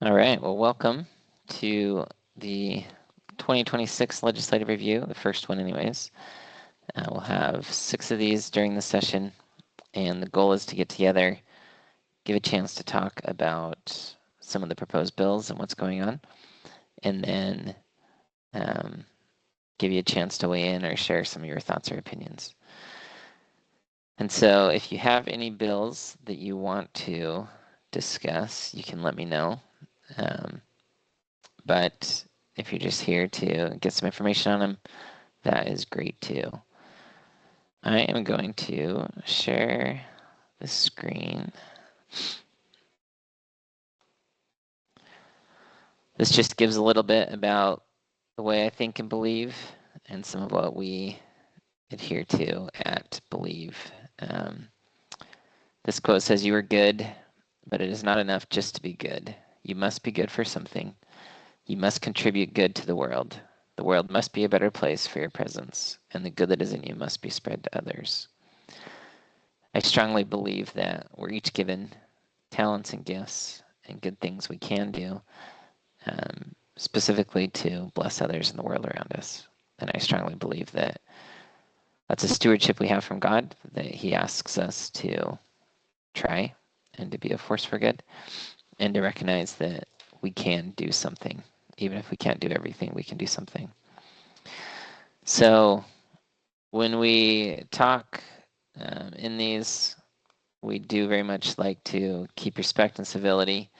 All right, well, welcome to the 2026 Legislative Review, the first one anyways. We'll have 6 of these during the session, and the goal is to get together, give a chance to talk about some of the proposed bills and what's going on, and then give you a chance to weigh in or share some of your thoughts or opinions. And so if you have any bills that you want to discuss, you can let me know. But if you're just here to get some information on them, that is great too. I am going to share the screen. This just gives a little bit about the way I think and believe and some of what we adhere to at Believe. This quote says, "You are good, but it is not enough just to be good. You must be good for something. You must contribute good to the world. The world must be a better place for your presence, and the good that is in you must be spread to others." I strongly believe that we're each given talents and gifts and good things we can do, specifically to bless others in the world around us. And I strongly believe that that's a stewardship we have from God, that He asks us to try and to be a force for good, and to recognize that we can do something. Even if we can't do everything, we can do something. So when we talk in these, we do very much like to keep respect and civility,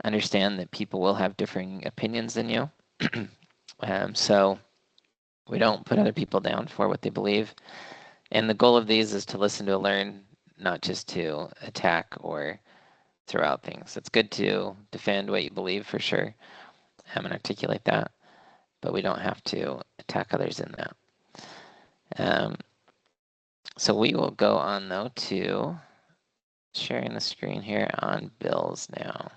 understand that people will have differing opinions than you. So we don't put other people down for what they believe. And the goal of these is to listen to learn, not just to attack or throw out things. It's good to defend what you believe for sure and articulate that, but we don't have to attack others in that. So we will go on though to sharing the screen here on bills now.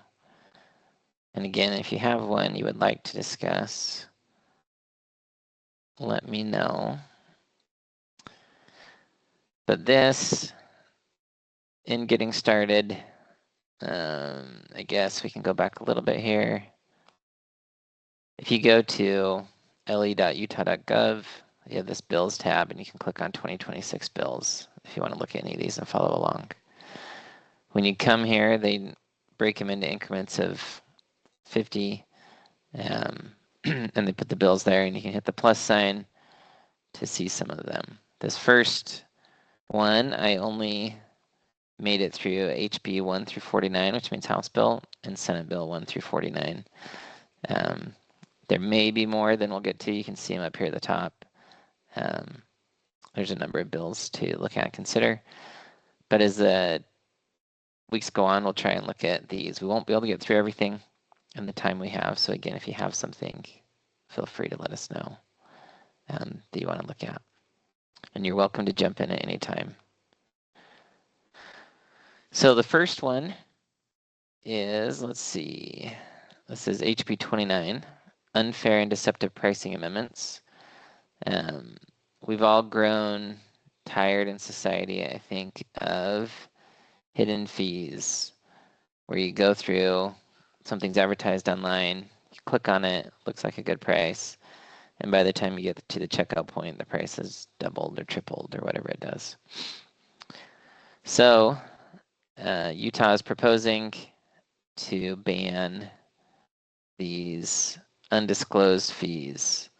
And again, if you have one you would like to discuss, let me know. But this, in getting started, I guess we can go back a little bit here. If you go to le.utah.gov, you have this bills tab, and you can click on 2026 bills if you want to look at any of these and follow along. When you come here, they break them into increments of 50, and they put the bills there, and you can hit the plus sign to see some of them. This first one, I only made it through HB 1 through 49, which means House Bill, and Senate Bill 1 through 49. There may be more than we'll get to. You can see them up here at the top. There's a number of bills to look at and consider. But as the weeks go on, we'll try and look at these. We won't be able to get through everything in the time we have. So again, if you have something, feel free to let us know that you want to look at. And you're welcome to jump in at any time. So the first one is, let's see, this is HB 29, Unfair and Deceptive Pricing Amendments. We've all grown tired in society, I think, of hidden fees, where you go through, something's advertised online, you click on it, looks like a good price, and by the time you get to the checkout point, the price is doubled or tripled or whatever it does. So Utah is proposing to ban these undisclosed fees.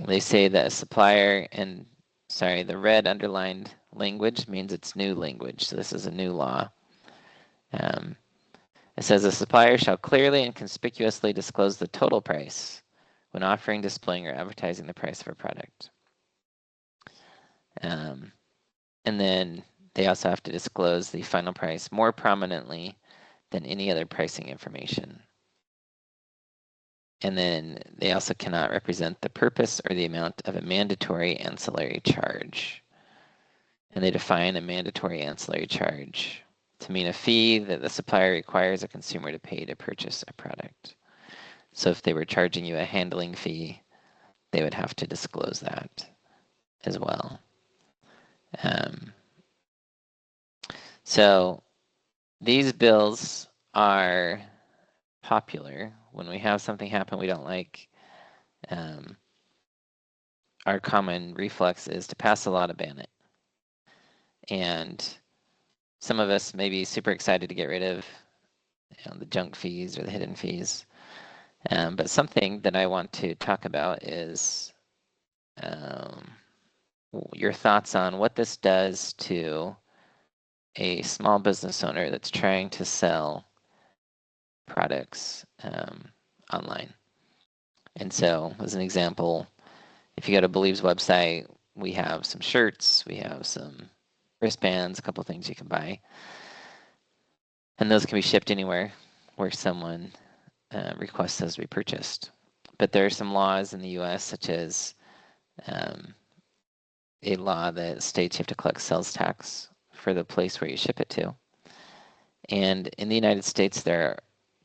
They say that a supplier, and sorry, the red underlined language means it's new language, so this is a new law. It says a supplier shall clearly and conspicuously disclose the total price when offering, displaying, or advertising the price of a product. And then they also have to disclose the final price more prominently than any other pricing information. And then they also cannot represent the purpose or the amount of a mandatory ancillary charge. And they define a mandatory ancillary charge to mean a fee that the supplier requires a consumer to pay to purchase a product. So if they were charging you a handling fee, they would have to disclose that as well. So these bills are popular, when we have something happen we don't like, our common reflex is to pass a law to ban it. And some of us may be super excited to get rid of the junk fees or the hidden fees. But something that I want to talk about is your thoughts on what this does to a small business owner that's trying to sell products online. And so, as an example, if you go to Believe's website, we have some shirts, we have some wristbands, a couple things you can buy. And those can be shipped anywhere where someone requests those to be purchased. But there are some laws in the US, such as a law that states you have to collect sales tax for the place where you ship it to. And in the United States, there are,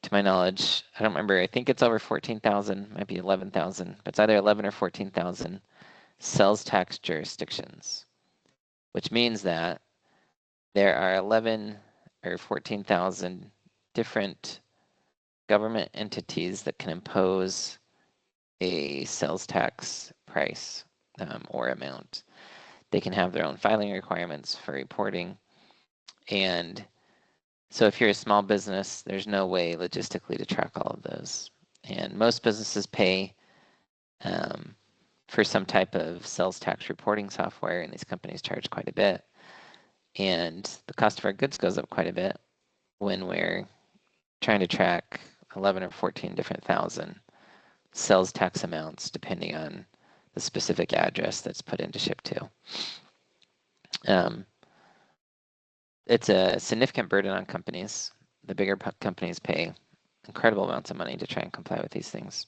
to my knowledge, I don't remember, I think it's over 14,000, might be 11,000, but it's either 11 or 14,000 sales tax jurisdictions, which means that there are 11 or 14,000 different government entities that can impose a sales tax price or amount. They can have their own filing requirements for reporting. And so if you're a small business, there's no way logistically to track all of those. And most businesses pay for some type of sales tax reporting software, and these companies charge quite a bit. And the cost of our goods goes up quite a bit when we're trying to track 11 or 14 different thousand sales tax amounts depending on the specific address that's put in to ship to. It's a significant burden on companies. The bigger companies pay incredible amounts of money to try and comply with these things.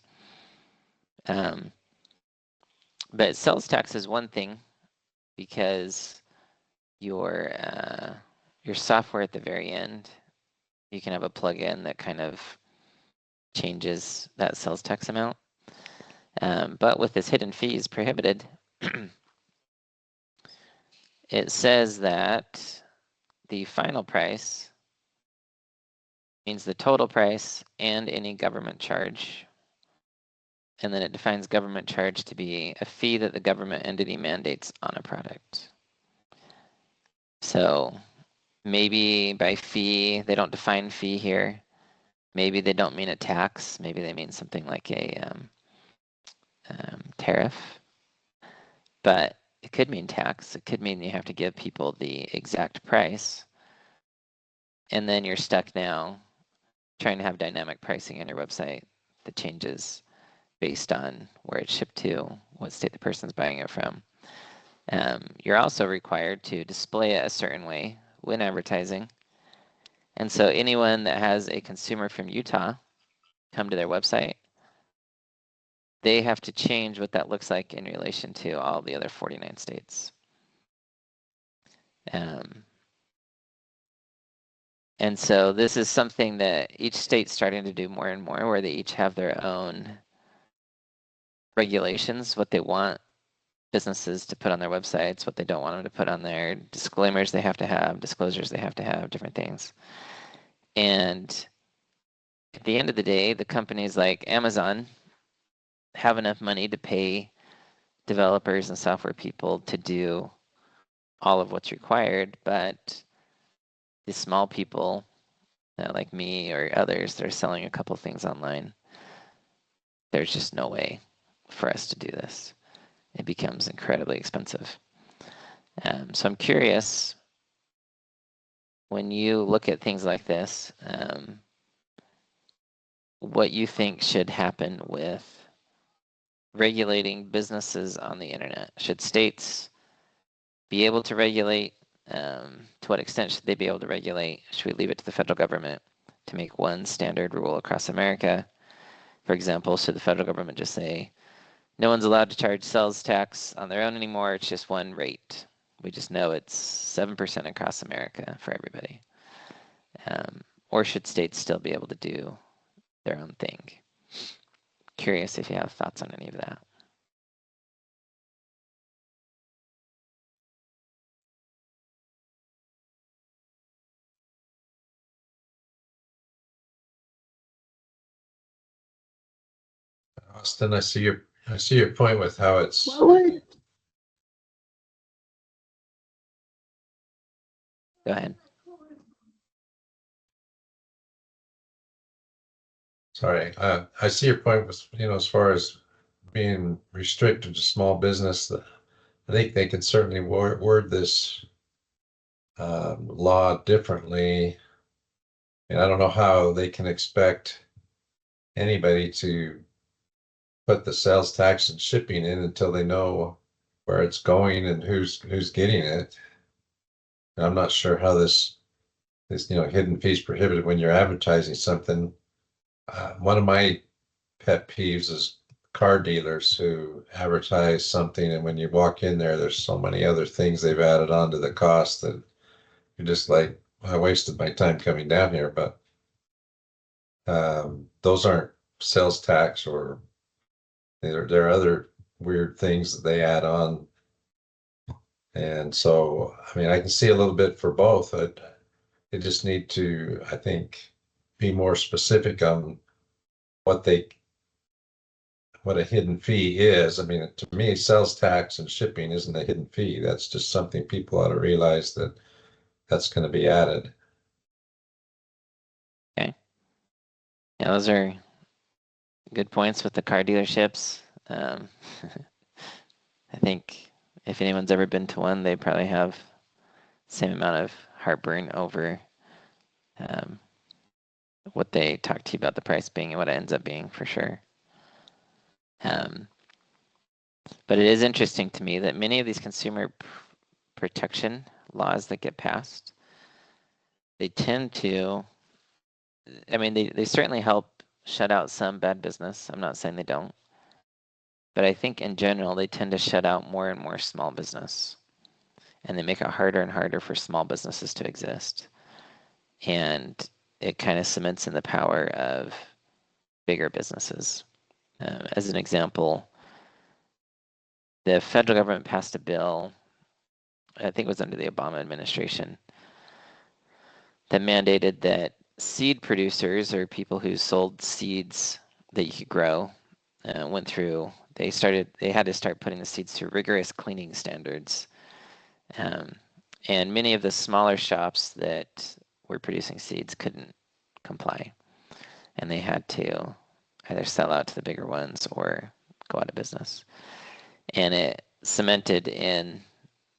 But sales tax is one thing because your software at the very end, you can have a plugin that kind of changes that sales tax amount. But with this hidden fees prohibited, it says that the final price means the total price and any government charge. And then it defines government charge to be a fee that the government entity mandates on a product. So maybe by fee, they don't define fee here. Maybe they don't mean a tax. Maybe they mean something like a tariff. But it could mean tax. It could mean you have to give people the exact price. And then you're stuck now trying to have dynamic pricing on your website that changes based on where it's shipped to, what state the person's buying it from. You're also required to display it a certain way when advertising. And so anyone that has a consumer from Utah come to their website, they have to change what that looks like in relation to all the other 49 states. And so this is something that each state's starting to do more and more, where they each have their own regulations, what they want businesses to put on their websites, what they don't want them to put on there, disclaimers they have to have, disclosures they have to have, different things. And at the end of the day, the companies like Amazon have enough money to pay developers and software people to do all of what's required, but the small people like me or others that are selling a couple things online, there's just no way for us to do this. It becomes incredibly expensive. So I'm curious, when you look at things like this, what you think should happen with regulating businesses on the internet. Should states be able to regulate? To what extent should they be able to regulate? Should we leave it to the federal government to make one standard rule across America? For example, should the federal government just say, no one's allowed to charge sales tax on their own anymore, it's just one rate. We just know it's 7% across America for everybody. Or should states still be able to do their own thing? Curious if you have thoughts on any of that. Austin, I see your point with how it's. What would? Go ahead. Sorry, I see your point with, as far as being restricted to small business. I think they can certainly word this law differently, and I don't know how they can expect anybody to put the sales tax and shipping in until they know where it's going and who's getting it. And I'm not sure how this hidden fees prohibited when you're advertising something. One of my pet peeves is car dealers who advertise something, and when you walk in there, there's so many other things they've added on to the cost that you're just like, I wasted my time coming down here. But those aren't sales tax, or there are other weird things that they add on. And so, I mean, I can see a little bit for both. They just need to, I think, be more specific on what a hidden fee is. I mean, to me, sales tax and shipping isn't a hidden fee. That's just something people ought to realize that's going to be added. Okay. Yeah, those are good points with the car dealerships. I think if anyone's ever been to one, they probably have the same amount of heartburn over what they talk to you about the price being and what it ends up being, for sure. But it is interesting to me that many of these consumer protection laws that get passed, they tend to, I mean, they certainly help shut out some bad business. I'm not saying they don't. But I think in general, they tend to shut out more and more small business. And they make it harder and harder for small businesses to exist. And it kind of cements in the power of bigger businesses. As an example, the federal government passed a bill, I think it was under the Obama administration, that mandated that seed producers, or people who sold seeds that you could grow, they had to start putting the seeds through rigorous cleaning standards. And many of the smaller shops that were producing seeds couldn't comply. And they had to either sell out to the bigger ones or go out of business. And it cemented in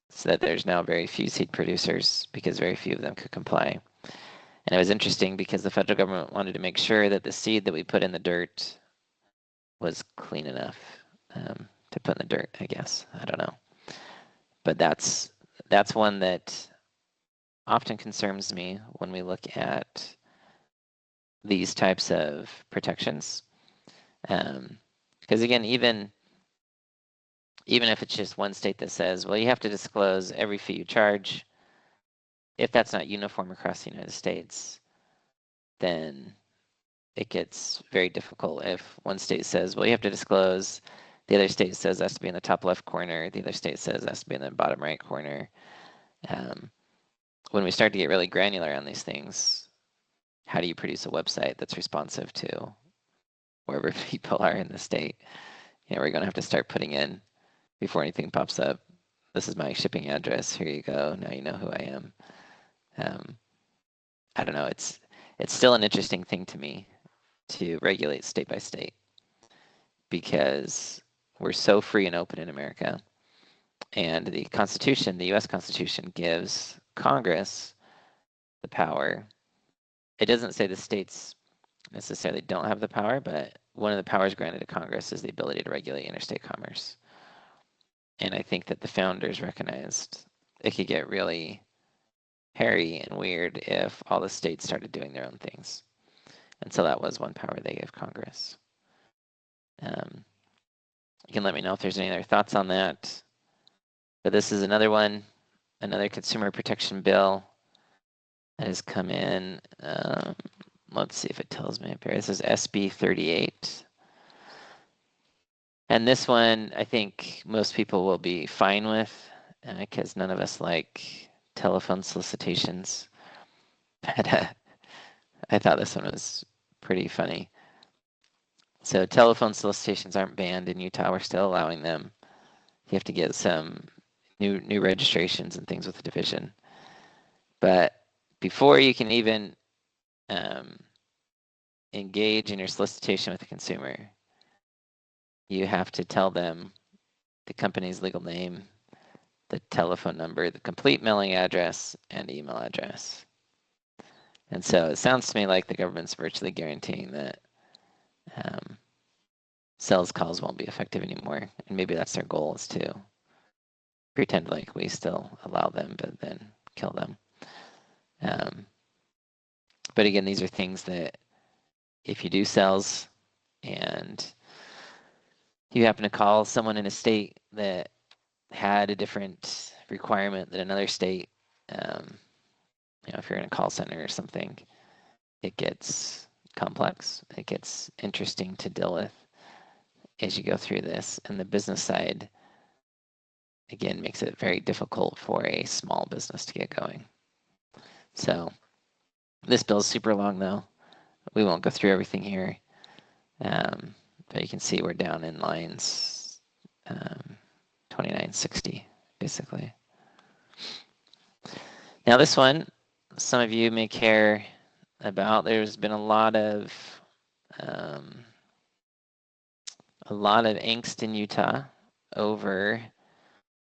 so that there's now very few seed producers because very few of them could comply. And it was interesting because the federal government wanted to make sure that the seed that we put in the dirt was clean enough to put in the dirt, I guess. I don't know. But that's one that often concerns me when we look at these types of protections. Because again, even if it's just one state that says, well, you have to disclose every fee you charge, if that's not uniform across the United States, then it gets very difficult. If one state says, well, you have to disclose, the other state says that's to be in the top left corner, the other state says that's to be in the bottom right corner. When we start to get really granular on these things, how do you produce a website that's responsive to wherever people are in the state? We're going to have to start putting in, before anything pops up, this is my shipping address, here you go, now you know who I am. I don't know, it's still an interesting thing to me to regulate state by state, because we're so free and open in America. And the Constitution, the US Constitution, gives Congress the power. It doesn't say the states necessarily don't have the power, but one of the powers granted to Congress is the ability to regulate interstate commerce. And I think that the founders recognized it could get really hairy and weird if all the states started doing their own things. And so that was one power they gave Congress. You can let me know if there's any other thoughts on that. But this is another one, another consumer protection bill that has come in. Let's see if it tells me up here. This is SB 38. And this one, I think most people will be fine with, because none of us like telephone solicitations. But I thought this one was pretty funny. So telephone solicitations aren't banned in Utah. We're still allowing them. You have to get some new registrations and things with the division. But before you can even engage in your solicitation with the consumer, you have to tell them the company's legal name, the telephone number, the complete mailing address, and email address. And so it sounds to me like the government's virtually guaranteeing that sales calls won't be effective anymore. And maybe that's their goal, is to pretend like we still allow them, but then kill them. But again, these are things that if you do sales and you happen to call someone in a state that had a different requirement than another state, if you're in a call center or something, it gets complex. It gets interesting to deal with as you go through this. And the business side, again, makes it very difficult for a small business to get going. So this bill is super long, though. We won't go through everything here. But you can see we're down in lines 2960, basically. Now this one, some of you may care about. There's been a lot of angst in Utah over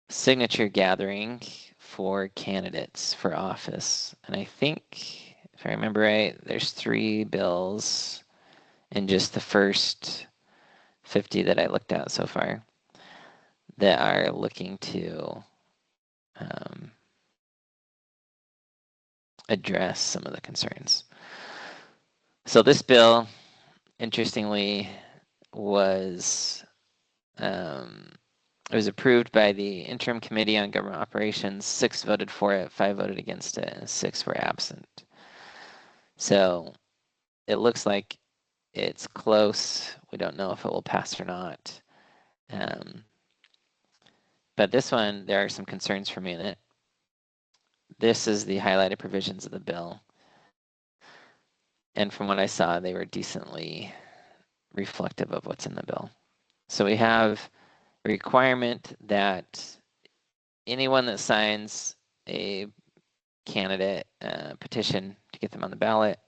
signature gathering for candidates for office. And I think, if I remember right, there's 3 bills in just the first 50 that I looked at so far that are looking to address some of the concerns. So this bill, interestingly, was it was approved by the Interim Committee on Government Operations. 6 voted for it, 5 voted against it, and 6 were absent. So it looks like it's close. We don't know if it will pass or not. But this one, there are some concerns for me in it. This is the highlighted provisions of the bill. And from what I saw, they were decently reflective of what's in the bill. So we have a requirement that anyone that signs a candidate petition to get them on the ballot,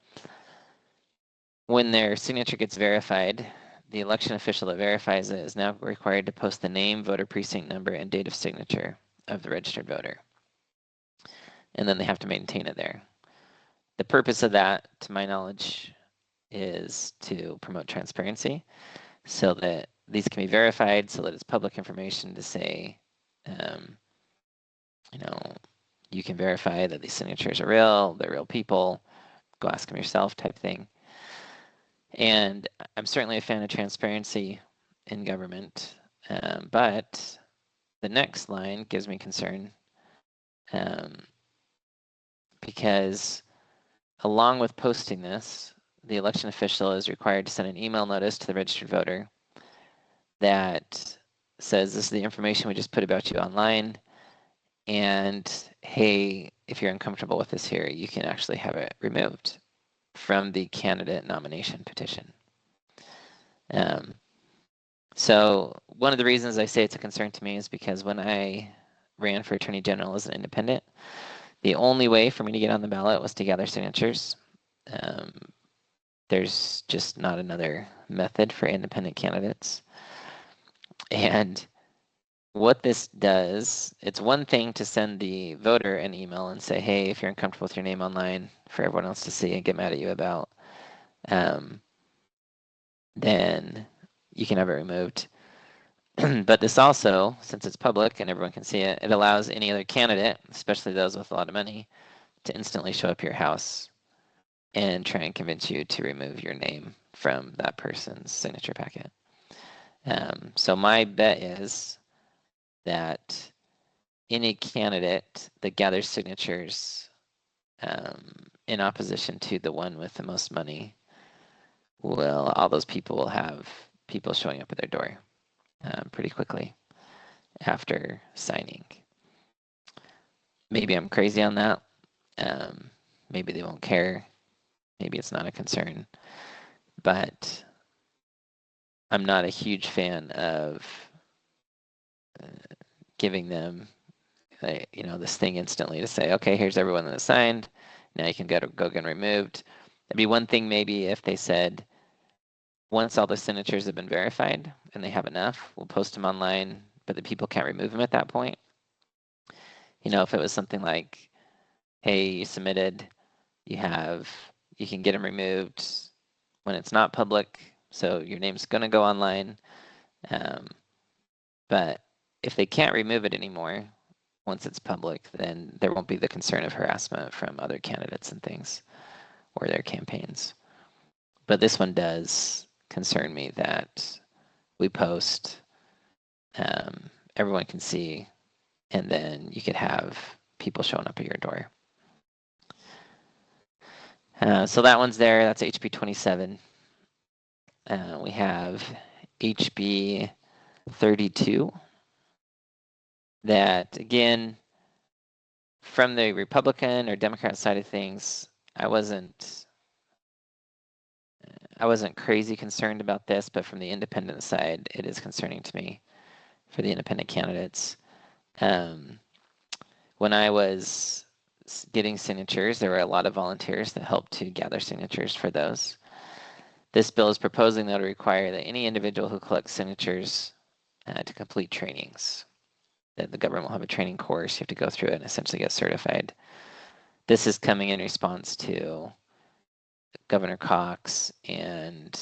when their signature gets verified, the election official that verifies it is now required to post the name, voter precinct number, and date of signature of the registered voter. And then they have to maintain it there. The purpose of that, to my knowledge, is to promote transparency so that these can be verified, so that it's public information to say, you can verify that these signatures are real, they're real people, go ask them yourself type thing. And I'm certainly a fan of transparency in government, but the next line gives me concern because along with posting this, the election official is required to send an email notice to the registered voter that says, this is the information we just put about you online, and hey, if you're uncomfortable with this here, you can actually have it removed from the candidate nomination petition. So one of the reasons I say it's a concern to me is because when I ran for Attorney General as an independent, the only way for me to get on the ballot was to gather signatures. There's just not another method for independent candidates. And what this does, it's one thing to send the voter an email and say, hey, if you're uncomfortable with your name online for everyone else to see and get mad at you about, then you can have it removed. But this also, since it's public and everyone can see it, it allows any other candidate, especially those with a lot of money, to instantly show up your house and try and convince you to remove your name from that person's signature packet. So my bet is that any candidate that gathers signatures in opposition to the one with the most money, all those people will have people showing up at their door pretty quickly after signing. Maybe I'm crazy on that. Maybe they won't care. Maybe it's not a concern. But I'm not a huge fan of giving them, this thing instantly to say, okay, here's everyone that signed. Now you can go get removed. It'd be one thing maybe if they said, once all the signatures have been verified and they have enough, we'll post them online, but the people can't remove them at that point. If it was something like, hey, you submitted, you can get them removed when it's not public, so your name's going to go online. But if they can't remove it anymore, once it's public, then there won't be the concern of harassment from other candidates and things or their campaigns. But this one does concern me that we post, everyone can see, and then you could have people showing up at your door. So that one's there. That's HB 27. We have HB 32. That, again, from the Republican or Democrat side of things, I wasn't crazy concerned about this, but from the independent side, it is concerning to me for the independent candidates. When I was getting signatures, there were a lot of volunteers that helped to gather signatures for those. This bill is proposing that it require that any individual who collects signatures to complete trainings, that the government will have a training course, you have to go through it and essentially get certified. This is coming in response to Governor Cox and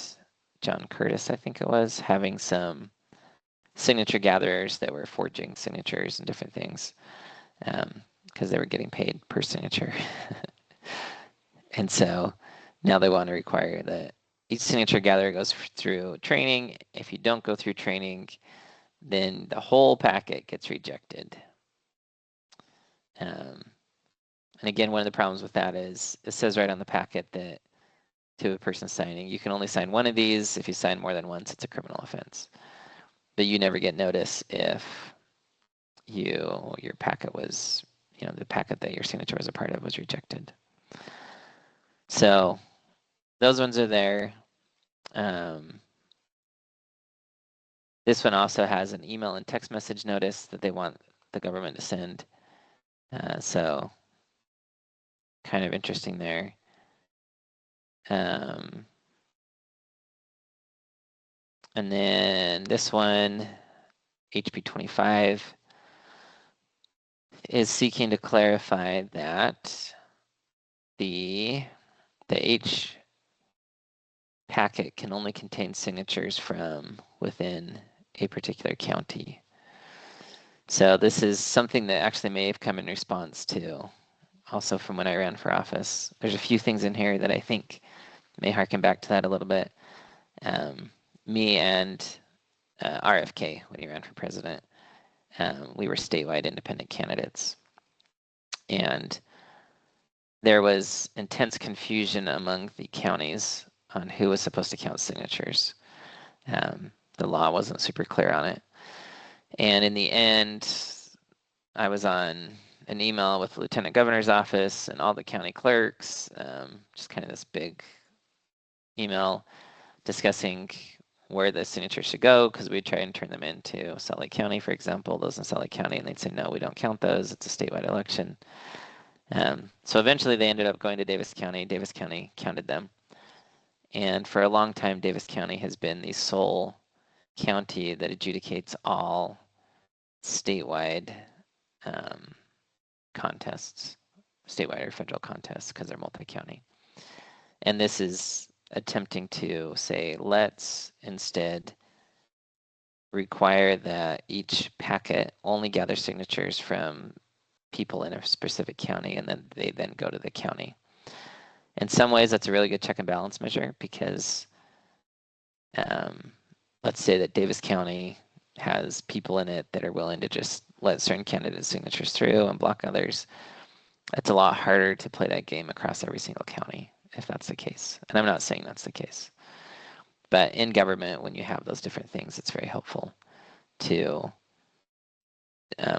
John Curtis, I think it was, having some signature gatherers that were forging signatures and different things because they were getting paid per signature. And so now they want to require that each signature gatherer goes through training. If you don't go through training, then the whole packet gets rejected. And again, one of the problems with that is it says right on the packet that to a person signing, you can only sign one of these. If you sign more than once, it's a criminal offense. But you never get notice if your packet was, the packet that your signature was a part of was rejected. So those ones are there. This one also has an email and text message notice that they want the government to send. So kind of interesting there. And then this one, HB 25, is seeking to clarify that the H packet can only contain signatures from within a particular county. So this is something that actually may have come in response to also from when I ran for office. There's a few things in here that I think may harken back to that a little bit. Me and RFK, when he ran for president, we were statewide independent candidates. And there was intense confusion among the counties on who was supposed to count signatures. The law wasn't super clear on it. And in the end, I was on an email with the lieutenant governor's office and all the county clerks, just kind of this big email discussing where the signatures should go, because we'd try and turn them into Salt Lake County, for example, those in Salt Lake County, and they'd say, no, we don't count those. It's a statewide election. So eventually they ended up going to Davis County. Davis County counted them. And for a long time, Davis County has been the sole county that adjudicates all statewide contests, statewide or federal contests, because they're multi-county. And this is attempting to say, let's instead require that each packet only gather signatures from people in a specific county, and then they then go to the county. In some ways, that's a really good check and balance measure, because let's say that Davis County has people in it that are willing to just let certain candidates' signatures through and block others. It's a lot harder to play that game across every single county if that's the case. And I'm not saying that's the case. But in government, when you have those different things, it's very helpful to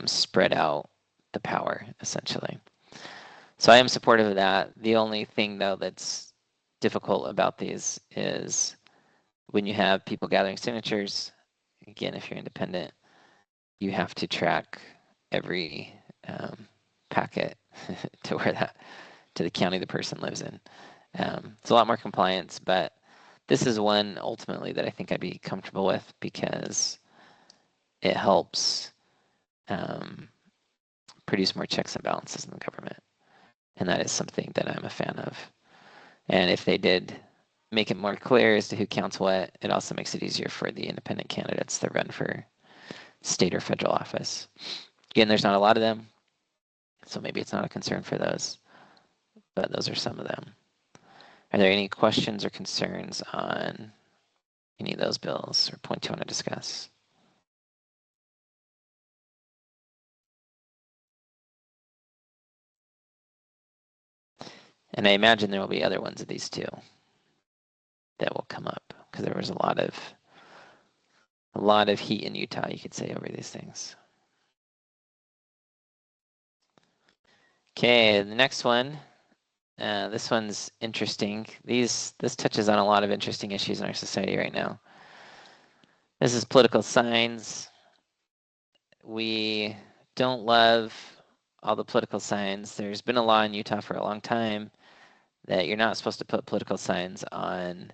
spread out the power, essentially. So I am supportive of that. The only thing, though, that's difficult about these is when you have people gathering signatures, again, if you're independent, you have to track every packet to the county the person lives in. It's a lot more compliance, but this is one ultimately that I think I'd be comfortable with because it helps produce more checks and balances in the government. And that is something that I'm a fan of. And if they did make it more clear as to who counts what, it also makes it easier for the independent candidates that run for state or federal office. Again, there's not a lot of them, so maybe it's not a concern for those, but those are some of them. Are there any questions or concerns on any of those bills or points you want to discuss? And I imagine there will be other ones of these too that will come up because there was a lot of heat in Utah, you could say, over these things. Okay, the next one. This one's interesting. This touches on a lot of interesting issues in our society right now. This is political signs. We don't love all the political signs. There's been a law in Utah for a long time that you're not supposed to put political signs on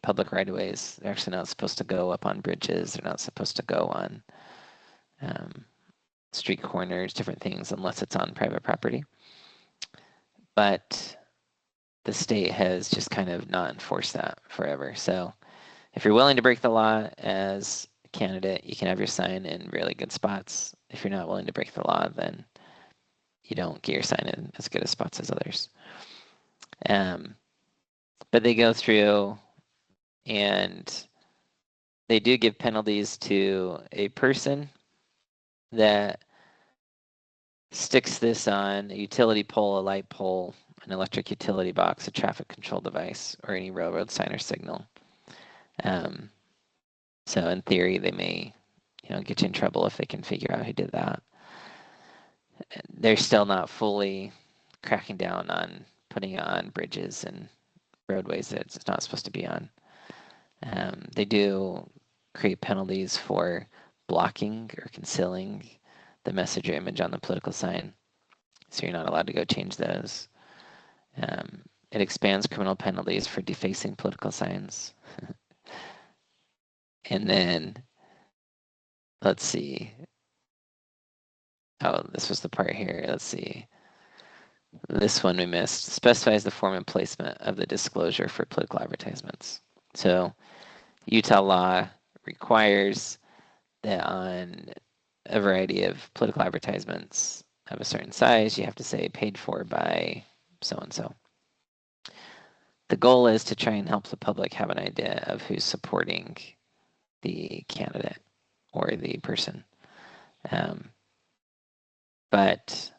public right-of-ways. They're actually not supposed to go up on bridges. They're not supposed to go on street corners, different things, unless it's on private property. But the state has just kind of not enforced that forever. So if you're willing to break the law as a candidate, you can have your sign in really good spots. If you're not willing to break the law, then you don't get your sign in as good a spots as others. But they go through and they do give penalties to a person that sticks this on a utility pole, a light pole, an electric utility box, a traffic control device, or any railroad sign or signal. So in theory, they may, get you in trouble if they can figure out who did that. They're still not fully cracking down on putting it on bridges and roadways that it's not supposed to be on. They do create penalties for blocking or concealing the message or image on the political sign. So you're not allowed to go change those. It expands criminal penalties for defacing political signs. And then, let's see. Oh, this was the part here. Let's see. This one we missed. Specifies the form and placement of the disclosure for political advertisements. So Utah law requires that on a variety of political advertisements of a certain size, you have to say paid for by so-and-so. The goal is to try and help the public have an idea of who's supporting the candidate or the person. But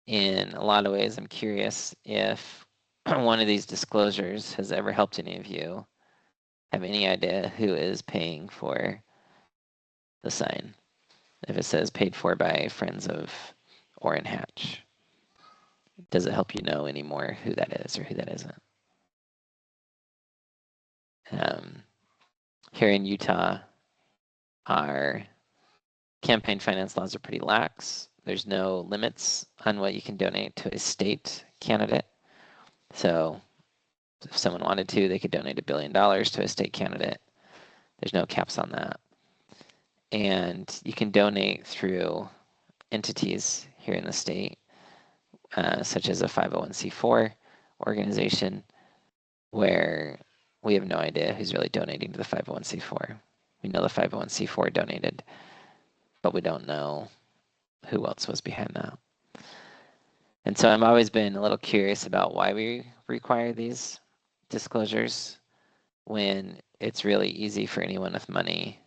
in a lot of ways, I'm curious if one of these disclosures has ever helped any of you have any idea who is paying for the sign. If it says paid for by Friends of Orrin Hatch, does it help you know anymore who that is or who that isn't? Here in Utah, our campaign finance laws are pretty lax. There's no limits on what you can donate to a state candidate. So if someone wanted to, they could donate $1 billion to a state candidate. There's no caps on that. And you can donate through entities here in the state, such as a 501c4 organization, where we have no idea who's really donating to the 501c4. We know the 501c4 donated, but we don't know who else was behind that. And so I've always been a little curious about why we require these disclosures when it's really easy for anyone with money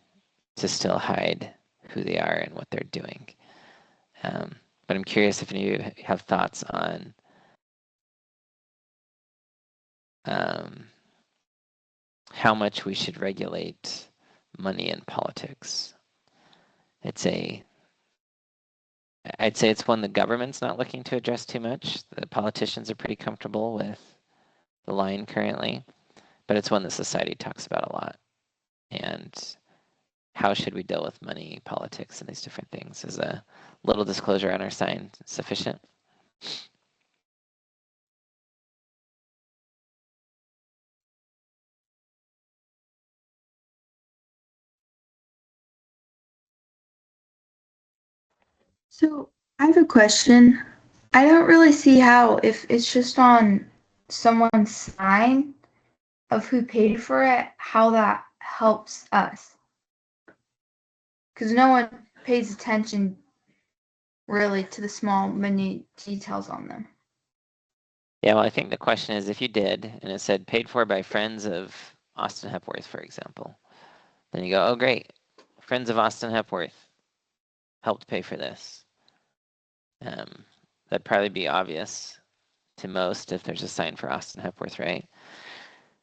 to still hide who they are and what they're doing. But I'm curious if any of you have thoughts on how much we should regulate money in politics. I'd say it's one the government's not looking to address too much. The politicians are pretty comfortable with the line currently, but it's one that society talks about a lot. And how should we deal with money, politics, and these different things? Is a little disclosure on our sign sufficient? So I have a question. I don't really see how, if it's just on someone's sign of who paid for it, how that helps us. Because no one pays attention really to the small, minute details on them. Yeah, well, I think the question is if you did, and it said paid for by friends of Austin Hepworth, for example, then you go, oh, great. Friends of Austin Hepworth helped pay for this. That'd probably be obvious to most if there's a sign for Austin Hepworth, right?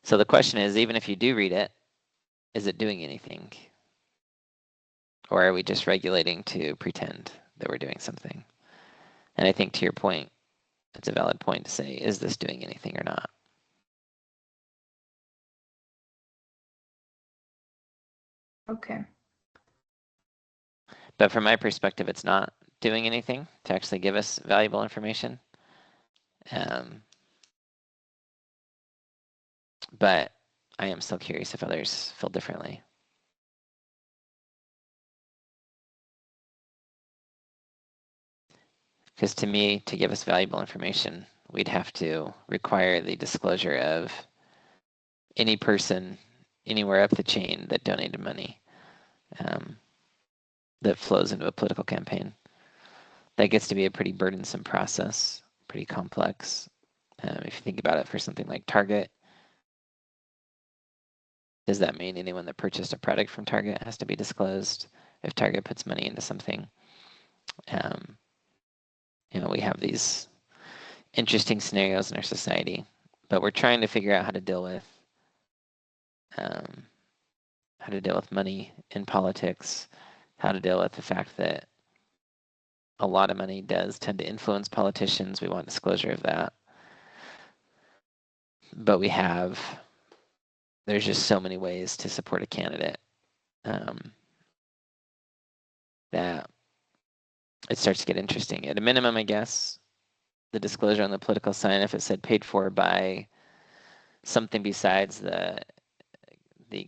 So the question is, even if you do read it, is it doing anything? Or are we just regulating to pretend that we're doing something? And I think to your point, it's a valid point to say, is this doing anything or not? Okay. But from my perspective, it's not doing anything to actually give us valuable information. But I am still curious if others feel differently. Because to me, to give us valuable information, we'd have to require the disclosure of any person anywhere up the chain that donated money that flows into a political campaign. That gets to be a pretty burdensome process, pretty complex. If you think about it for something like Target, does that mean anyone that purchased a product from Target has to be disclosed if Target puts money into something? We have these interesting scenarios in our society, but we're trying to figure out how to deal with money in politics, how to deal with the fact that a lot of money does tend to influence politicians. We want disclosure of that. But there's just so many ways to support a candidate that it starts to get interesting. At a minimum, I guess, the disclosure on the political sign, if it said paid for by something besides the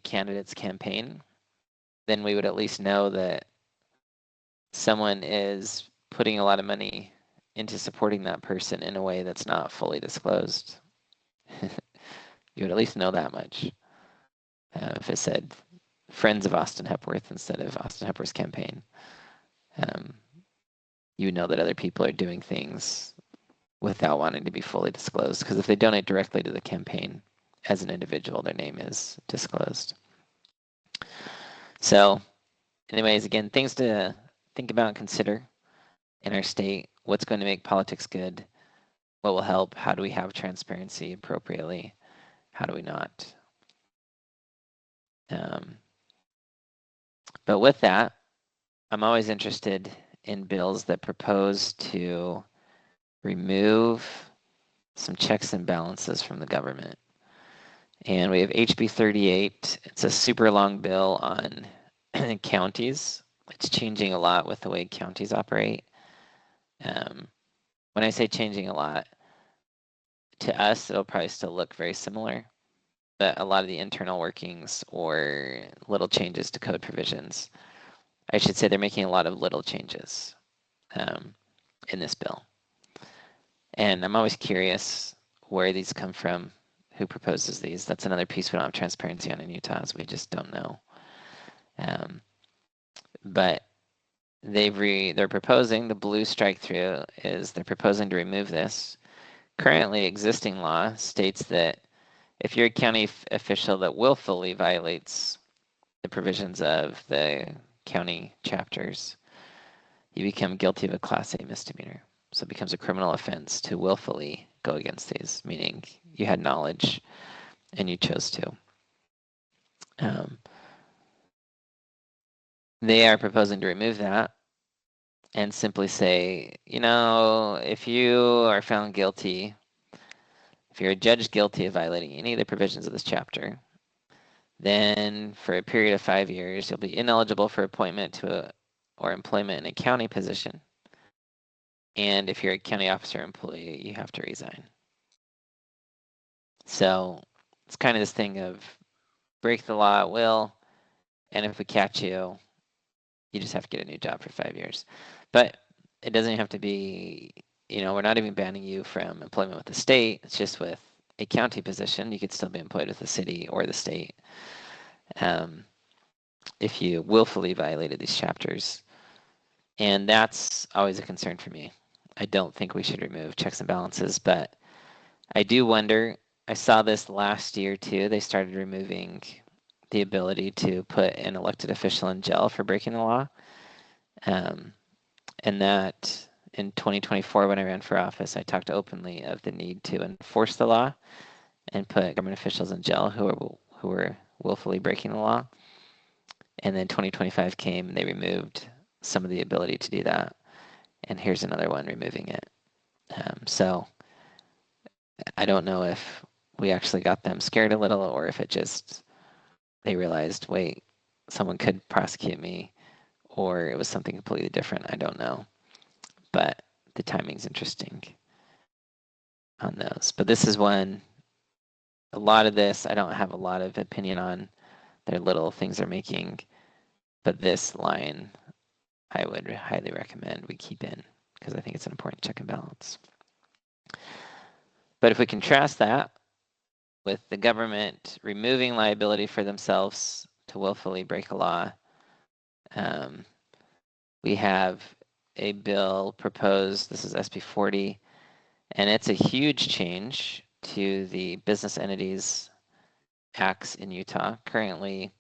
candidate's campaign, then we would at least know that someone is putting a lot of money into supporting that person in a way that's not fully disclosed. You would at least know that much. If it said friends of Austin Hepworth instead of Austin Hepworth's campaign, you would know that other people are doing things without wanting to be fully disclosed. Because if they donate directly to the campaign as an individual, their name is disclosed. So anyways, again, things to think about and consider in our state. What's going to make politics good? What will help? How do we have transparency appropriately? How do we not? But with that, I'm always interested in bills that propose to remove some checks and balances from the government. And we have HB 38. It's a super long bill on counties. It's changing a lot with the way counties operate. When I say changing a lot, to us, it'll probably still look very similar, but a lot of the internal workings or little changes to code provisions, I should say they're making a lot of little changes in this bill. And I'm always curious where these come from, who proposes these. That's another piece we don't have transparency on in Utah, is we just don't know. But they're proposing, the blue strike through is they're proposing to remove this. Currently existing law states that if you're a county official that willfully violates the provisions of the county chapters, you become guilty of a Class A misdemeanor. So it becomes a criminal offense to willfully go against these, meaning you had knowledge and you chose to. They are proposing to remove that and simply say, if you are found guilty if you're adjudged guilty of violating any of the provisions of this chapter, then for a period of 5 years, you'll be ineligible for appointment to or employment in a county position. And if you're a county officer or employee, you have to resign. So it's kind of this thing of break the law at will, and if we catch you, you just have to get a new job for 5 years. But it doesn't have to be, we're not even banning you from employment with the state. It's just with a county position, you could still be employed with the city or the state if you willfully violated these chapters. And that's always a concern for me. I don't think we should remove checks and balances, but I do wonder, I saw this last year too, they started removing the ability to put an elected official in jail for breaking the law. And that in 2024, when I ran for office, I talked openly of the need to enforce the law and put government officials in jail who were willfully breaking the law. And then 2025 came and they removed some of the ability to do that. And here's another one removing it. So I don't know if we actually got them scared a little or if it just, they realized, wait, someone could prosecute me, or it was something completely different. I don't know. But the timing's interesting on those. But this is one, a lot of this, I don't have a lot of opinion on. They're little things they're making. But this line, I would highly recommend we keep in because I think it's an important check and balance. But if we contrast that with the government removing liability for themselves to willfully break a law, we have a bill proposed, this is SB 40, and it's a huge change to the business entities acts in Utah. Currently,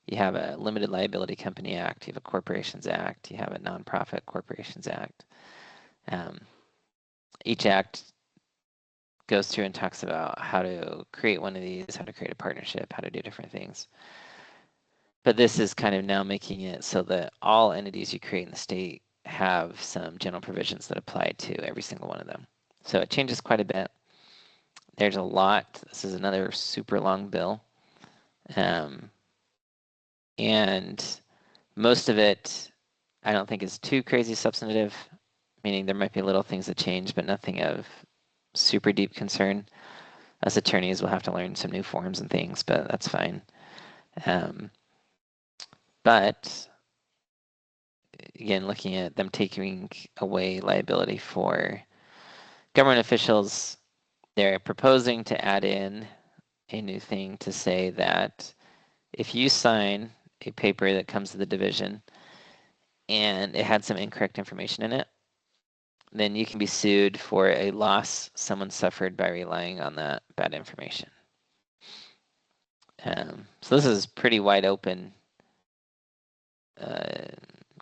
you have a Limited Liability Company Act, you have a Corporations Act, you have a Nonprofit Corporations Act. Each act goes through and talks about how to create one of these, how to create a partnership, how to do different things. But this is kind of now making it so that all entities you create in the state have some general provisions that apply to every single one of them. So it changes quite a bit. There's a lot. This is another super long bill. And most of it, I don't think is too crazy substantive, meaning there might be little things that change, but nothing of super deep concern. Us attorneys will have to learn some new forms and things, but that's fine. But again, looking at them taking away liability for government officials, they're proposing to add in a new thing to say that if you sign a paper that comes to the division and it had some incorrect information in it, then you can be sued for a loss someone suffered by relying on that bad information. So this is pretty wide open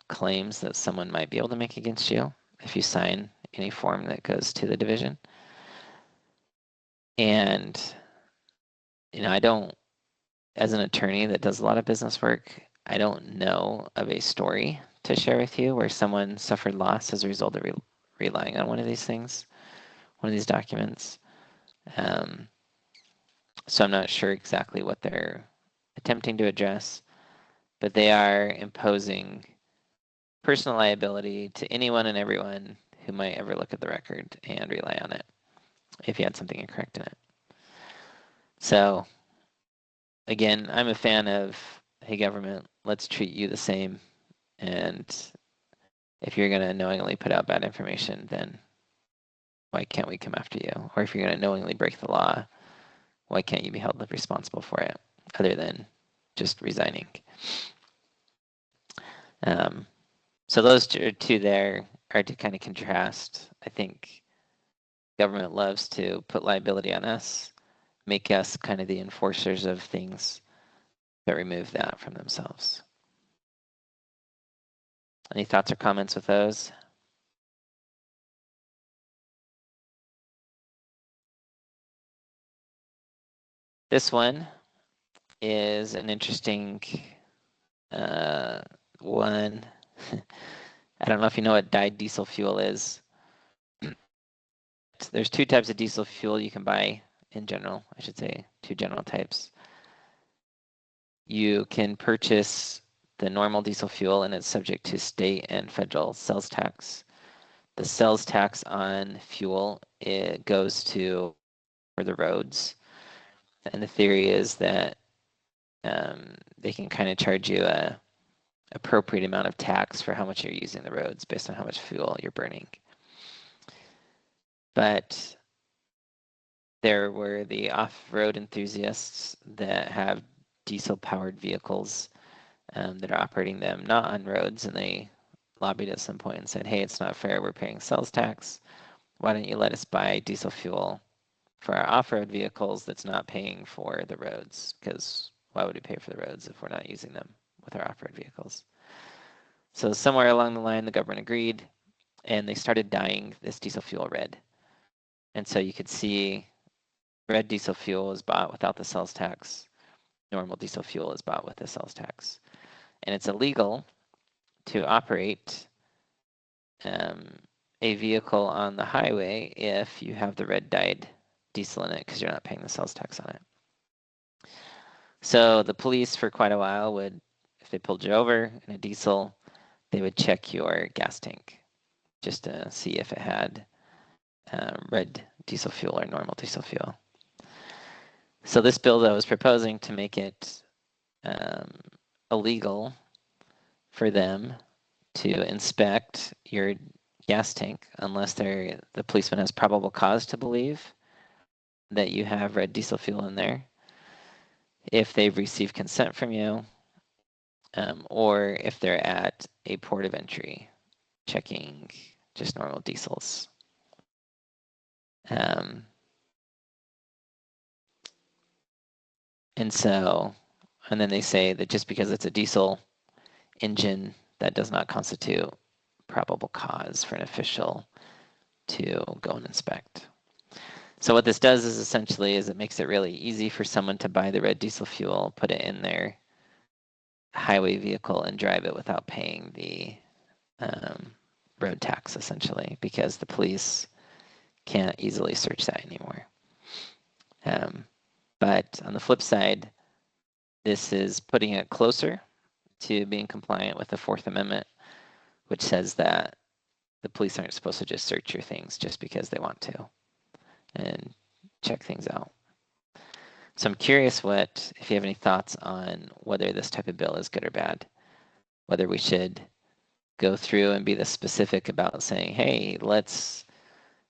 claims that someone might be able to make against you if you sign any form that goes to the division. And, I don't, as an attorney that does a lot of business work, I don't know of a story to share with you where someone suffered loss as a result of relying on one of these things, one of these documents. So I'm not sure exactly what they're attempting to address, but they are imposing personal liability to anyone and everyone who might ever look at the record and rely on it if you had something incorrect in it. So again, I'm a fan of, hey government, let's treat you the same. And if you're gonna knowingly put out bad information, then why can't we come after you? Or if you're gonna knowingly break the law, why can't you be held responsible for it other than just resigning? So those two there are to kind of contrast. I think government loves to put liability on us, make us kind of the enforcers of things, but remove that from themselves. Any thoughts or comments with those? This one is an interesting one. I don't know if you know what dyed diesel fuel is. There's two types of diesel fuel you can buy in general, I should say, two general types. You can purchase the normal diesel fuel, and it's subject to state and federal sales tax. The sales tax on fuel, it goes to for the roads. And the theory is that they can kind of charge you a appropriate amount of tax for how much you're using the roads based on how much fuel you're burning. But there were the off-road enthusiasts that have diesel-powered vehicles that are operating them not on roads, and they lobbied at some point and said, hey, it's not fair, we're paying sales tax. Why don't you let us buy diesel fuel for our off-road vehicles that's not paying for the roads? Because why would we pay for the roads if we're not using them with our off-road vehicles? So somewhere along the line, the government agreed, and they started dyeing this diesel fuel red. And so you could see red diesel fuel is bought without the sales tax. Normal diesel fuel is bought with the sales tax. And it's illegal to operate a vehicle on the highway if you have the red dyed diesel in it, because you're not paying the sales tax on it. So the police for quite a while would, if they pulled you over in a diesel, they would check your gas tank just to see if it had red diesel fuel or normal diesel fuel. So this bill that I was proposing to make it illegal for them to inspect your gas tank unless the policeman has probable cause to believe that you have red diesel fuel in there, if they've received consent from you, or if they're at a port of entry checking just normal diesels. And then they say that just because it's a diesel engine, that does not constitute probable cause for an official to go and inspect. So what this does is essentially it makes it really easy for someone to buy the red diesel fuel, put it in their highway vehicle, and drive it without paying the road tax, essentially, because the police can't easily search that anymore. But on the flip side, this is putting it closer to being compliant with the Fourth Amendment, which says that the police aren't supposed to just search your things just because they want to and check things out. So I'm curious if you have any thoughts on whether this type of bill is good or bad, whether we should go through and be this specific about saying, hey, let's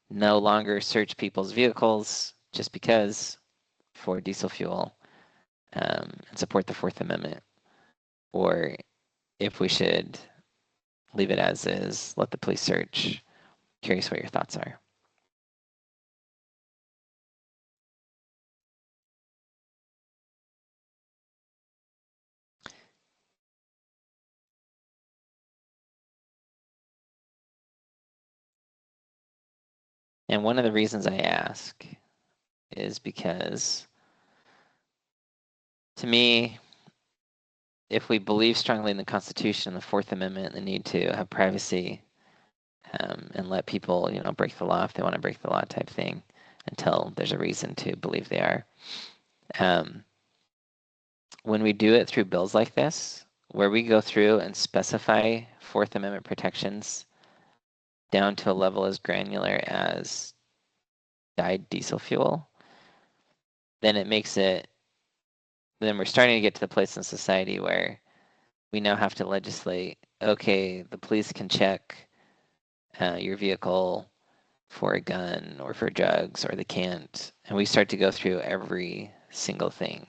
no longer search people's vehicles just because for diesel fuel and support the Fourth Amendment, or if we should leave it as is, let the police search. Curious what your thoughts are. And one of the reasons I ask is because, to me, if we believe strongly in the Constitution, the Fourth Amendment, the need to have privacy and let people, break the law if they want to break the law type thing until there's a reason to believe they are. When we do it through bills like this, where we go through and specify Fourth Amendment protections down to a level as granular as dyed diesel fuel, then it makes it, then we're starting to get to the place in society where we now have to legislate, okay, the police can check your vehicle for a gun or for drugs, or they can't. And we start to go through every single thing.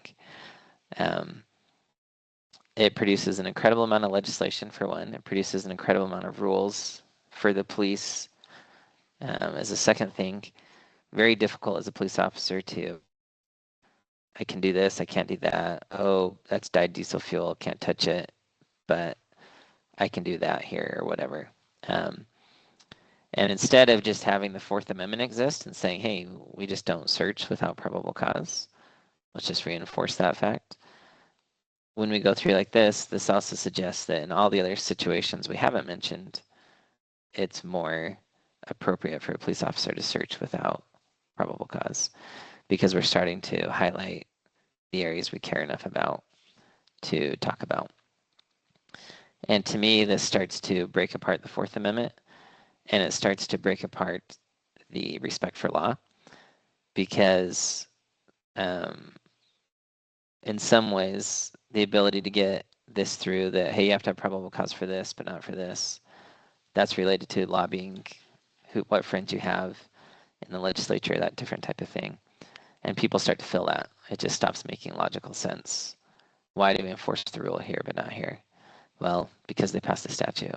It produces an incredible amount of legislation, for one. It produces an incredible amount of rules for the police. As a second thing, very difficult as a police officer to, I can do this, I can't do that. Oh, that's dyed diesel fuel, can't touch it, but I can do that here or whatever. And instead of just having the Fourth Amendment exist and saying, hey, we just don't search without probable cause, let's just reinforce that fact. When we go through like this also suggests that in all the other situations we haven't mentioned, it's more appropriate for a police officer to search without probable cause. because we're starting to highlight the areas we care enough about to talk about. And to me, this starts to break apart the Fourth Amendment, and it starts to break apart the respect for law, because in some ways, the ability to get this through, that, hey, you have to have probable cause for this, but not for this, that's related to lobbying, what friends you have in the legislature, that different type of thing. And people start to feel that. It just stops making logical sense. Why do we enforce the rule here but not here? Well, because they passed a statute.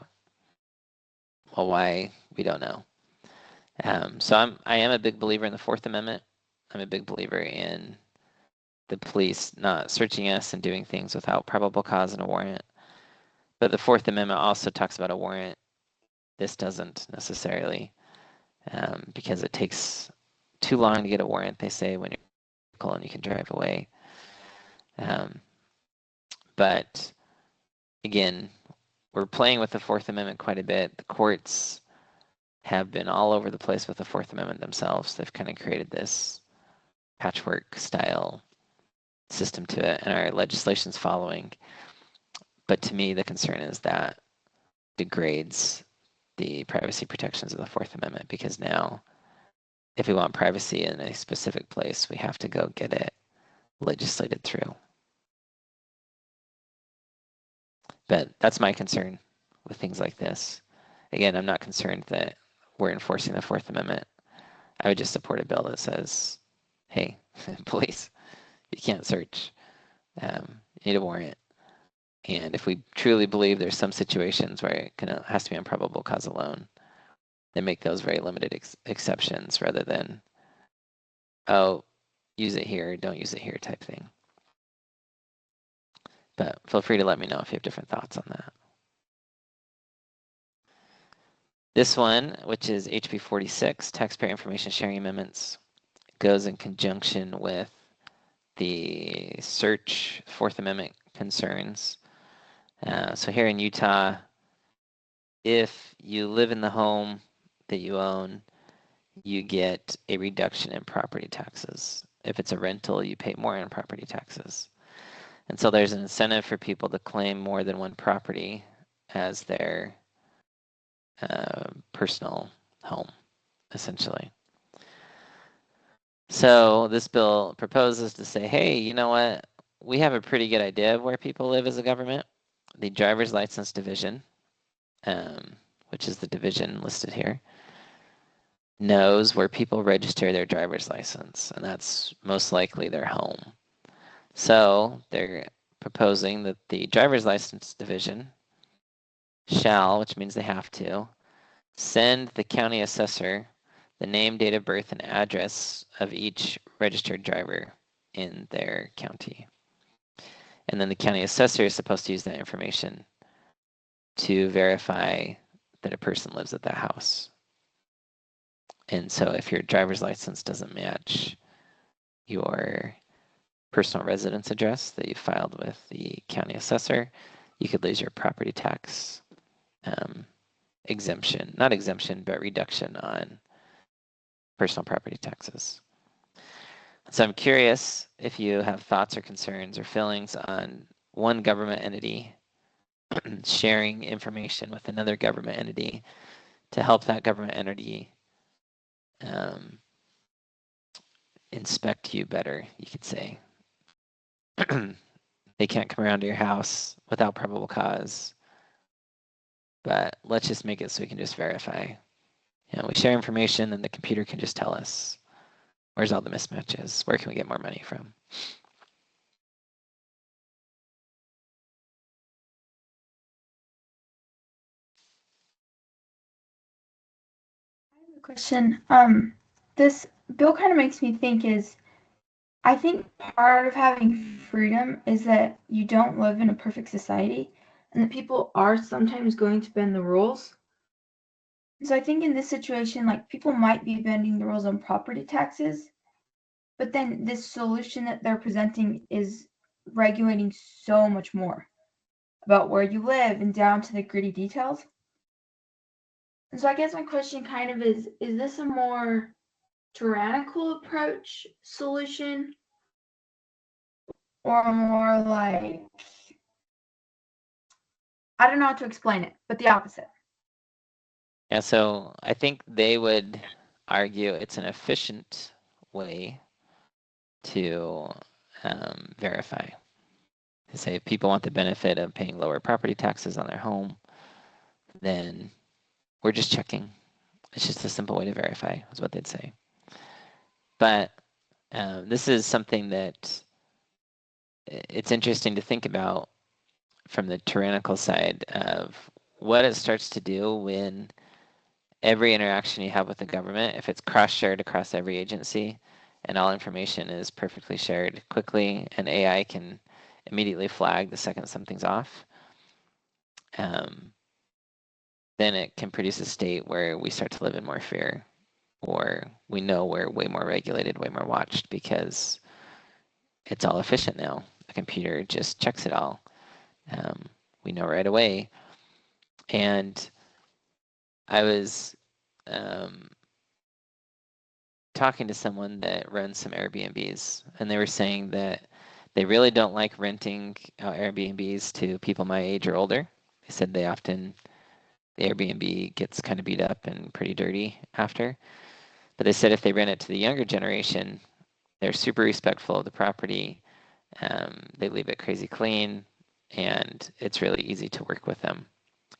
Well, why? We don't know. So I am a big believer in the Fourth Amendment. I'm a big believer in the police not searching us and doing things without probable cause and a warrant. But the Fourth Amendment also talks about a warrant. This doesn't necessarily, because it takes too long to get a warrant, they say, when you're cool and you can drive away. But again, we're playing with the Fourth Amendment quite a bit. The courts have been all over the place with the Fourth Amendment themselves. They've kind of created this patchwork style system to it, and our legislation's following. But to me, the concern is that degrades the privacy protections of the Fourth Amendment, because now if we want privacy in a specific place, we have to go get it legislated through. But that's my concern with things like this. Again, I'm not concerned that we're enforcing the Fourth Amendment. I would just support a bill that says, hey, police, you can't search. You need a warrant. And if we truly believe there's some situations where it has to be on probable cause alone, then make those very limited exceptions, rather than, oh, use it here, don't use it here type thing. But feel free to let me know if you have different thoughts on that. This one, which is HB 46, Taxpayer Information Sharing Amendments, goes in conjunction with the search Fourth Amendment concerns. So here in Utah, if you live in the home that you own, you get a reduction in property taxes. If it's a rental, you pay more in property taxes. And so there's an incentive for people to claim more than one property as their personal home, essentially. So this bill proposes to say, hey, you know what? We have a pretty good idea of where people live as a government. The driver's license division, which is the division listed here, knows where people register their driver's license, and that's most likely their home. So they're proposing that the driver's license division shall, which means they have to, send the county assessor the name, date of birth, and address of each registered driver in their county. And then the county assessor is supposed to use that information to verify that a person lives at that house. And so if your driver's license doesn't match your personal residence address that you filed with the county assessor, you could lose your property tax exemption, not exemption, but reduction on personal property taxes. So I'm curious if you have thoughts or concerns or feelings on one government entity sharing information with another government entity to help that government entity inspect you better, you could say. They can't come around to your house without probable cause, but let's just make it so we can just verify. You know, we share information and the computer can just tell us where's all the mismatches, where can we get more money from? I have a question. This bill kind of makes me think I think part of having freedom is that you don't live in a perfect society and that people are sometimes going to bend the rules. So I think in this situation, like, people might be bending the rules on property taxes, but then this solution that they're presenting is regulating so much more about where you live and down to the gritty details. And so I guess my question kind of is this a more tyrannical approach solution, or more like, I don't know how to explain it, but the opposite? Yeah, so I think they would argue it's an efficient way to verify. To say if people want the benefit of paying lower property taxes on their home, then we're just checking. It's just a simple way to verify, is what they'd say. But this is something that it's interesting to think about from the tyrannical side of what it starts to do when every interaction you have with the government, if it's cross-shared across every agency and all information is perfectly shared quickly and AI can immediately flag the second something's off, then it can produce a state where we start to live in more fear, or we know we're way more regulated, way more watched because it's all efficient now. The computer just checks it all. We know right away. And I was talking to someone that runs some Airbnbs, and they were saying that they really don't like renting out Airbnbs to people my age or older. They said the Airbnb gets kind of beat up and pretty dirty after. But they said if they rent it to the younger generation, they're super respectful of the property. They leave it crazy clean, and it's really easy to work with them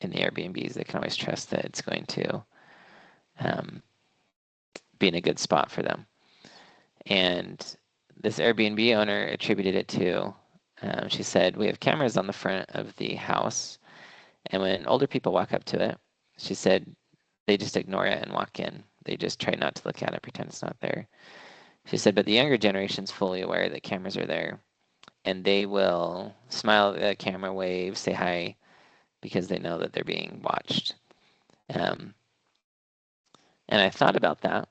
in the Airbnbs. They can always trust that it's going to be in a good spot for them. And this Airbnb owner attributed it to, she said, we have cameras on the front of the house, and when older people walk up to it, she said, they just ignore it and walk in. They just try not to look at it, pretend it's not there. She said, but the younger generation's fully aware that cameras are there, and they will smile at the camera, wave, say hi, because they know that they're being watched. And I thought about that,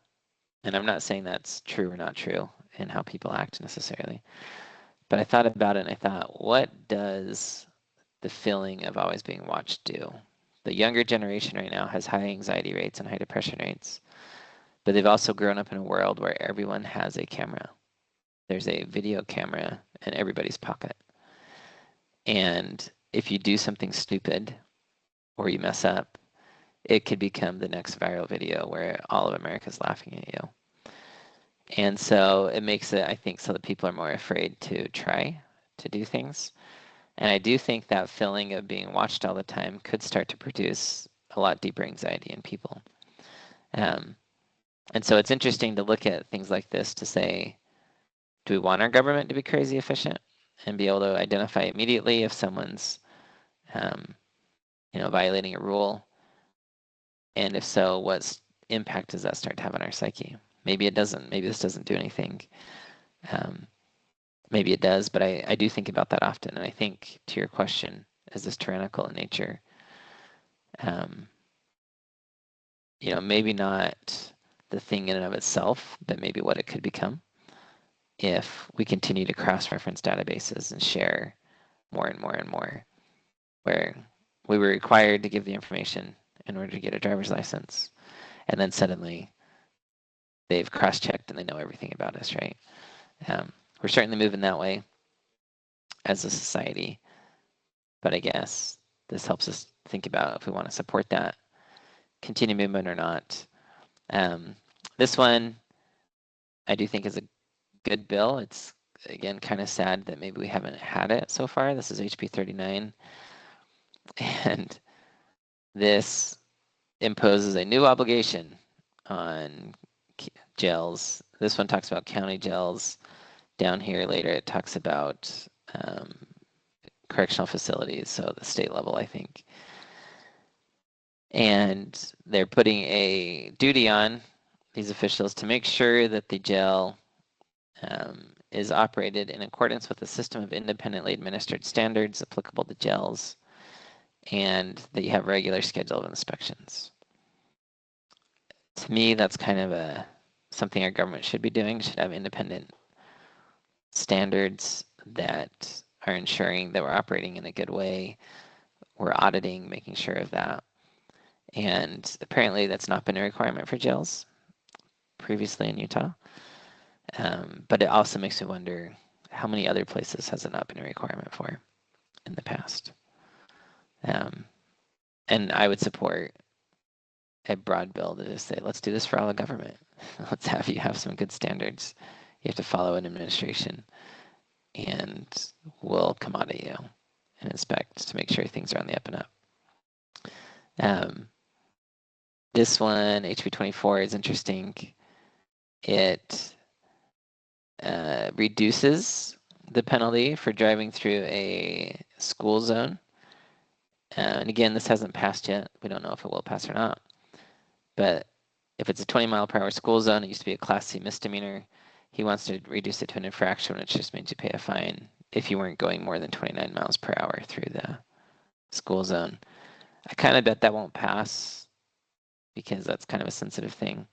and I'm not saying that's true or not true in how people act necessarily, but I thought about it and I thought, what does the feeling of always being watched do? The younger generation right now has high anxiety rates and high depression rates, but they've also grown up in a world where everyone has a camera. There's a video camera in everybody's pocket. And if you do something stupid or you mess up, it could become the next viral video where all of America's laughing at you. And so it makes it, I think, so that people are more afraid to try to do things. And I do think that feeling of being watched all the time could start to produce a lot deeper anxiety in people. And so it's interesting to look at things like this to say, do we want our government to be crazy efficient and be able to identify immediately if someone's violating a rule? And if so, what impact does that start to have on our psyche? Maybe it doesn't. Maybe this doesn't do anything. Maybe it does, but I do think about that often. And I think, to your question, is this tyrannical in nature? Maybe not the thing in and of itself, but maybe what it could become if we continue to cross-reference databases and share more and more and more, where we were required to give the information in order to get a driver's license, and then suddenly they've cross-checked and they know everything about us, right? We're certainly moving that way as a society, but I guess this helps us think about if we want to support that continued movement or not. This one, I do think is a good bill. It's, again, kind of sad that maybe we haven't had it so far. This is HB 39. And this imposes a new obligation on jails. This one talks about county jails. Down here later, it talks about correctional facilities, so the state level, I think. And they're putting a duty on these officials to make sure that the jail is operated in accordance with a system of independently administered standards applicable to jails, and that you have a regular schedule of inspections. To me, that's kind of something our government should be doing, should have independent standards that are ensuring that we're operating in a good way. We're auditing, making sure of that. And apparently that's not been a requirement for jails. previously in Utah. But it also makes me wonder how many other places has it not been a requirement for in the past. And I would support a broad bill to just say, let's do this for all the government. Let's have you have some good standards. You have to follow an administration, and we'll come out of you and inspect to make sure things are on the up and up. This one, HB 24, is interesting. It reduces the penalty for driving through a school zone. And again, this hasn't passed yet. We don't know if it will pass or not. But if it's a 20-mile-per-hour school zone, it used to be a Class C misdemeanor. He wants to reduce it to an infraction, which just means you pay a fine if you weren't going more than 29 miles per hour through the school zone. I kind of bet that won't pass because that's kind of a sensitive thing.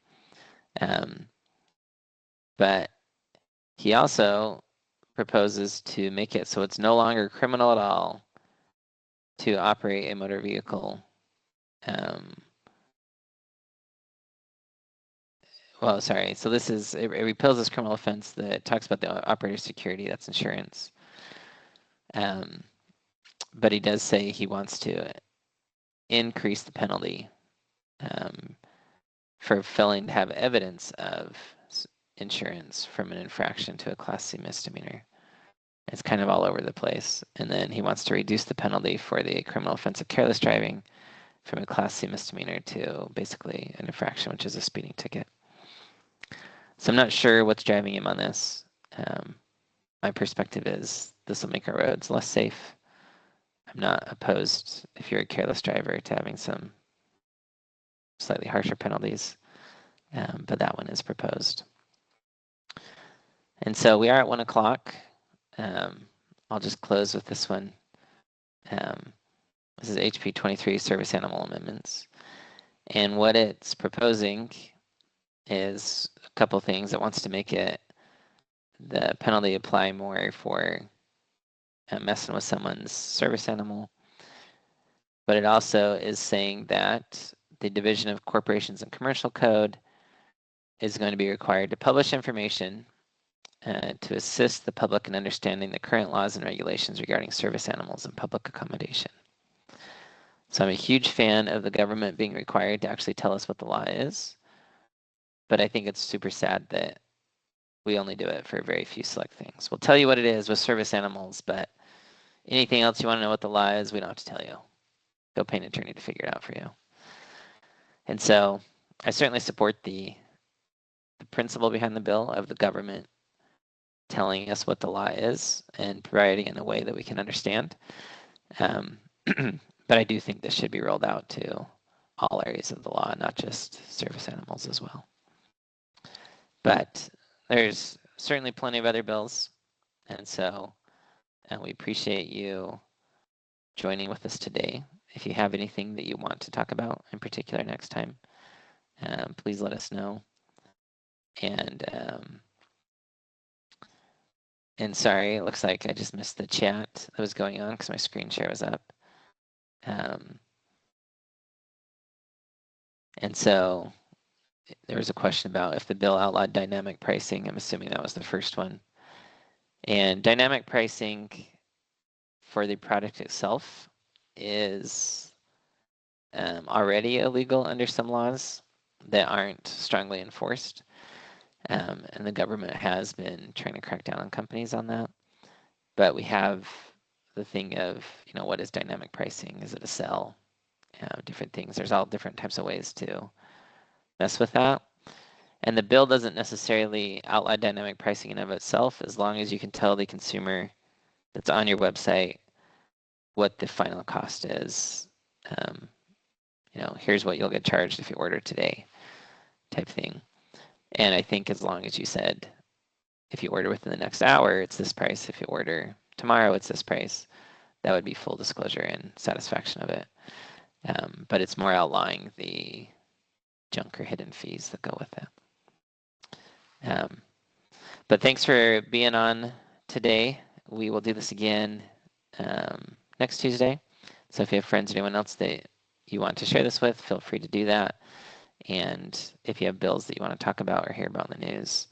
But he also proposes to make it so it's no longer criminal at all to operate a motor vehicle. Well, sorry. So this is, it repeals this criminal offense that talks about the operator security, that's insurance. But he does say he wants to increase the penalty for failing to have evidence of insurance from an infraction to a Class C misdemeanor. It's kind of all over the place. And then he wants to reduce the penalty for the criminal offense of careless driving from a Class C misdemeanor to basically an infraction, which is a speeding ticket. So I'm not sure what's driving him on this. My perspective is this will make our roads less safe. I'm not opposed, if you're a careless driver, to having some slightly harsher penalties, but that one is proposed. And so we are at 1 o'clock. I'll just close with this one. This is HB 23, Service Animal Amendments. And what it's proposing is a couple things. It wants to make it the penalty apply more for messing with someone's service animal. But it also is saying that the Division of Corporations and Commercial Code is going to be required to publish information to assist the public in understanding the current laws and regulations regarding service animals and public accommodation. So I'm a huge fan of the government being required to actually tell us what the law is, but I think it's super sad that we only do it for very few select things. We'll tell you what it is with service animals, but anything else you want to know what the law is, we don't have to tell you. Go pay an attorney to figure it out for you. And so I certainly support the principle behind the bill of the government telling us what the law is and providing it in a way that we can understand. But I do think this should be rolled out to all areas of the law, not just service animals as well. But there's certainly plenty of other bills. And so we appreciate you joining with us today. If you have anything that you want to talk about in particular next time, please let us know. And sorry, it looks like I just missed the chat that was going on because my screen share was up. And so there was a question about if the bill outlawed dynamic pricing. I'm assuming that was the first one. And dynamic pricing for the product itself is already illegal under some laws that aren't strongly enforced. And the government has been trying to crack down on companies on that. But we have the thing of, what is dynamic pricing? Is it a sell? Different things. There's all different types of ways to mess with that. And the bill doesn't necessarily outlaw dynamic pricing in of itself, as long as you can tell the consumer that's on your website what the final cost is. Here's what you'll get charged if you order today, type thing. And I think as long as you said, if you order within the next hour, it's this price. If you order tomorrow, it's this price. That would be full disclosure and satisfaction of it. But it's more outlawing the junk or hidden fees that go with it. But thanks for being on today. We will do this again next Tuesday. So if you have friends or anyone else that you want to share this with, feel free to do that. And if you have bills that you want to talk about or hear about in the news,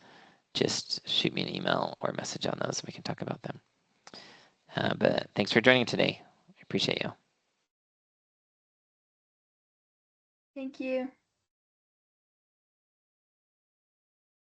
just shoot me an email or message on those and we can talk about them. But thanks for joining today. I appreciate you. Thank you.